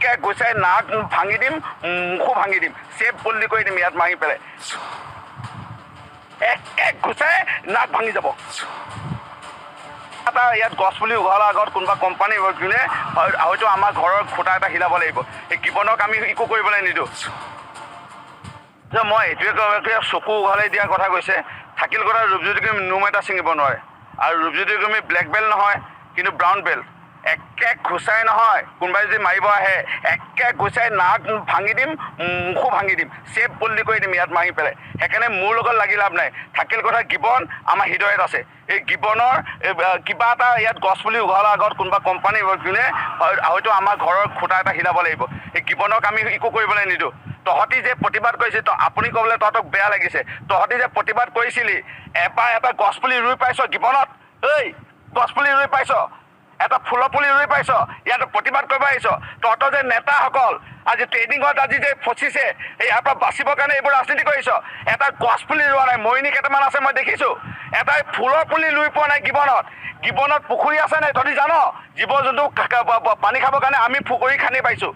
একে গুচাই নাক ভাঙি দিম, মুখো ভাঙি দিম, চেপ বদলি কৰি দিম ইয়াত মাৰি পেলাই। একে গুচাই নাক ভাঙি যাব। এটা ইয়াত গছ পুলি উঘালাৰ আগত কোনোবা কোম্পানী যোনে হয়তো আমাৰ ঘৰৰ খুঁটা এটা হিলাব লাগিব। এই গিবনক আমি একো কৰিবলৈ নিদিওঁ। মই এইটোৱে চকু উঘালাই দিয়াৰ কথা কৈছে। থাকিল কথা ৰূপজ্যোতি কুৰ্মী নোম এটা ছিঙিব নোৱাৰে, আৰু ৰূপজ্যোতি কুৰ্মী ব্লেক বেল্ট নহয় কিন্তু ব্ৰাউন বেল্ট। একে ঘুচাই নহয়, কোনোবাই যদি মাৰিব আহে একে ঘুচাই নাক ভাঙি দিম, মুখো ভাঙি দিম, চেপ বদলি কৰি দিম ইয়াত মাৰি পেলাই। সেইকাৰণে মোৰ লগত লাগি লাভ নাই। থাকিল কথা গিবন আমাৰ হৃদয়ত আছে। এই গিবনৰ কিবা এটা ইয়াত গছ পুলি উঘালাৰ আগত কোনোবা কোম্পানী যোনে হয়তো আমাৰ ঘৰৰ খুঁটা এটা হিলাব লাগিব। এই গিবনক আমি একো কৰিবলৈ নিদিওঁ। তহঁতি যে প্ৰতিবাদ কৰিছে, আপুনি ক'বলৈ তহঁতক বেয়া লাগিছে। তহঁতি যে প্ৰতিবাদ কৰিছিলি, এটা গছ পুলি ৰুই পাইছ গিবনত? এই গছ পুলি ৰুই পাইছ? এটা ফুলৰ পুলি ৰুই পাইছ? ইয়াত প্ৰতিবাদ কৰিব আহিছ? তহঁতৰ যে নেতাসকল আজি ট্ৰেইনিঙত আজি যে ফচিছে, ইয়াৰ পৰা বাচিবৰ কাৰণে এইবোৰ ৰাজনীতি কৰিছ। এটা গছ পুলি ৰোৱা নাই, মৰিনী কেইটামান আছে মই দেখিছোঁ। এটা ফুলৰ পুলি ৰুই পোৱা নাই গিবনত। গিবনত পুখুৰী আছে নাই তহঁতি জান? জীৱ জন্তু পানী খাবৰ কাৰণে আমি পুখুৰী খান্দি পাইছোঁ।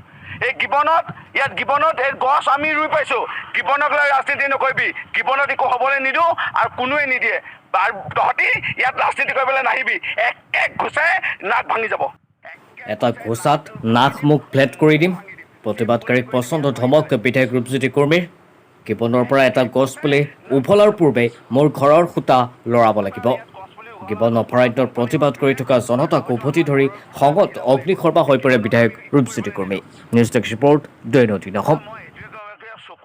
এই গিবনত এই গছ আমি ৰুই পাইছোঁ। গিবনক লৈ ৰাজনীতি নকৰিবি। গিবনত একো হ'বলৈ নিদিওঁ আৰু কোনোৱে নিদিয়ে। আৰু তহঁতি ইয়াত ৰাজনীতি কৰিবলৈ নাহিবি। এক ঘুচাই নাক ভাঙি যাব। এটা ঘোচাত নাক মুখ ফ্লেট কৰি দিম। প্ৰতিবাদকাৰীক পচন্দ ধমক বিধায়ক ৰূপজ্যোতি কুৰ্মীৰ। গিবনৰ পৰা এটা গছ পুলি উভলাৰ পূৰ্বে মোৰ ঘৰৰ খুঁটা লৰাব লাগিব। গিবন অভয়াৰণ্যৰ প্ৰতিবাদ কৰি থকা জনতাক উভতি ধৰি খঙত অগ্নিশৰ্মা হৈ পৰে বিধায়ক Rupjyoti Kurmi. News desk report, দৈনন্দিন অসম।